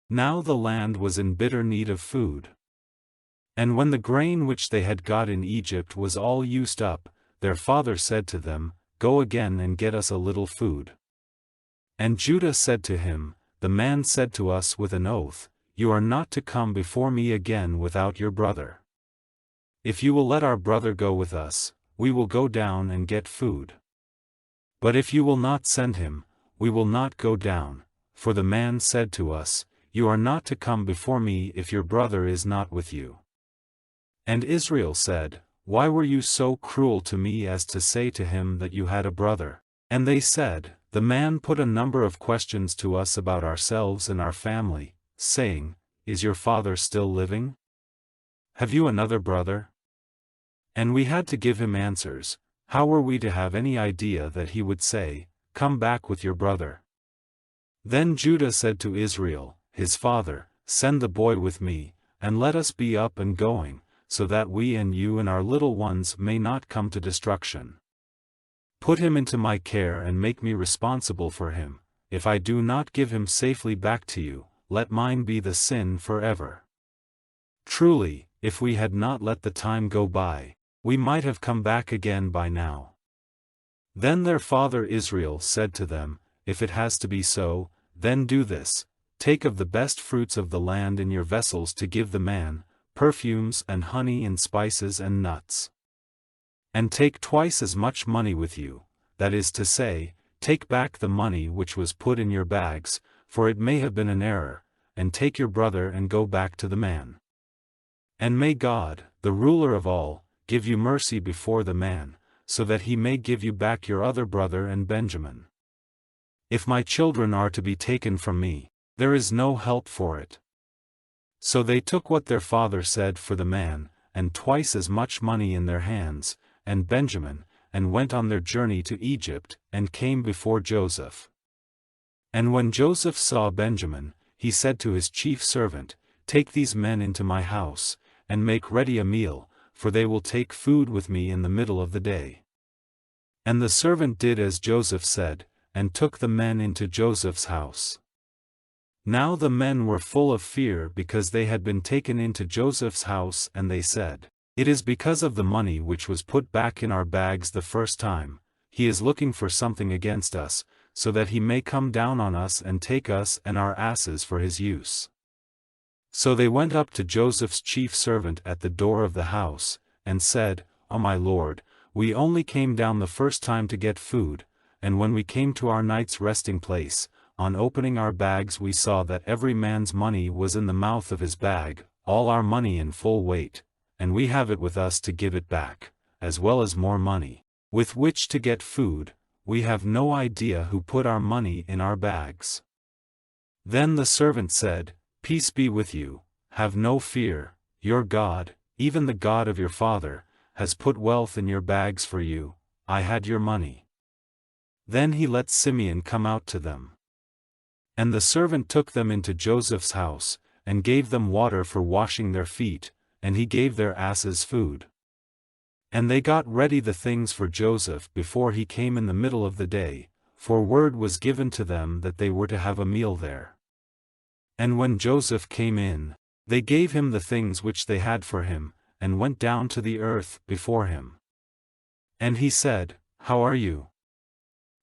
Now the land was in bitter need of food. And when the grain which they had got in Egypt was all used up, their father said to them, Go again and get us a little food. And Judah said to him, The man said to us with an oath, You are not to come before me again without your brother. If you will let our brother go with us, we will go down and get food. But if you will not send him, we will not go down, for the man said to us, You are not to come before me if your brother is not with you. And Israel said, Why were you so cruel to me as to say to him that you had a brother? And they said, The man put a number of questions to us about ourselves and our family, saying, Is your father still living? Have you another brother? And we had to give him answers. How were we to have any idea that he would say, Come back with your brother? Then Judah said to Israel, his father, Send the boy with me, and let us be up and going, so that we and you and our little ones may not come to destruction. Put him into my care and make me responsible for him. If I do not give him safely back to you, let mine be the sin forever. Truly, if we had not let the time go by, we might have come back again by now. Then their father Israel said to them, If it has to be so, then do this, take of the best fruits of the land in your vessels to give the man, perfumes and honey and spices and nuts. And take twice as much money with you, that is to say, take back the money which was put in your bags, for it may have been an error, and take your brother and go back to the man. And may God, the ruler of all, give you mercy before the man, so that he may give you back your other brother and Benjamin. If my children are to be taken from me, there is no help for it. So they took what their father said for the man, and twice as much money in their hands, and Benjamin, and went on their journey to Egypt, and came before Joseph. And when Joseph saw Benjamin, he said to his chief servant, Take these men into my house, and make ready a meal, for they will take food with me in the middle of the day. And the servant did as Joseph said, and took the men into Joseph's house. Now the men were full of fear because they had been taken into Joseph's house, and they said, It is because of the money which was put back in our bags the first time. He is looking for something against us, so that he may come down on us and take us and our asses for his use. So they went up to Joseph's chief servant at the door of the house, and said, O my lord, we only came down the first time to get food, and when we came to our night's resting place, on opening our bags we saw that every man's money was in the mouth of his bag, all our money in full weight, and we have it with us to give it back, as well as more money, with which to get food. We have no idea who put our money in our bags. Then the servant said, Peace be with you, have no fear, your God, even the God of your father, has put wealth in your bags for you. I had your money. Then he let Simeon come out to them. And the servant took them into Joseph's house, and gave them water for washing their feet, and he gave their asses food. And they got ready the things for Joseph before he came in the middle of the day, for word was given to them that they were to have a meal there. And when Joseph came in, they gave him the things which they had for him, and went down to the earth before him. And he said, How are you?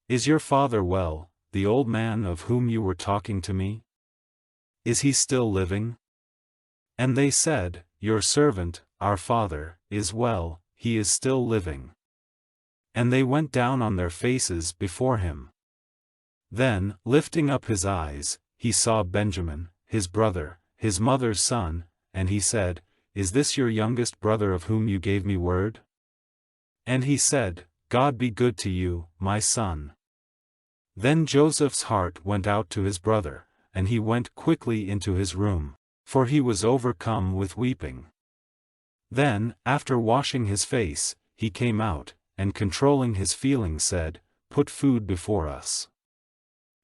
Is your father well, the old man of whom you were talking to me? Is he still living? And they said, Your servant, our father, is well, he is still living. And they went down on their faces before him. Then, lifting up his eyes, he saw Benjamin, his brother, his mother's son, and he said, Is this your youngest brother of whom you gave me word? And he said, God be good to you, my son. Then Joseph's heart went out to his brother, and he went quickly into his room, for he was overcome with weeping. Then, after washing his face, he came out, and controlling his feelings said, Put food before us.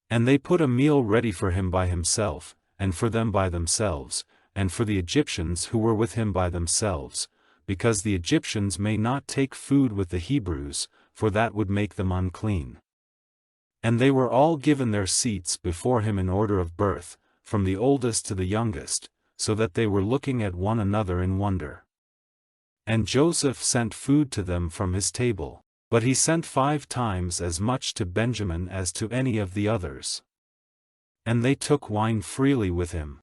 And they put a meal ready for him by himself, and for them by themselves, and for the Egyptians who were with him by themselves, because the Egyptians may not take food with the Hebrews, for that would make them unclean. And they were all given their seats before him in order of birth, from the oldest to the youngest, so that they were looking at one another in wonder. And Joseph sent food to them from his table, but he sent 5 times as much to Benjamin as to any of the others. And they took wine freely with him.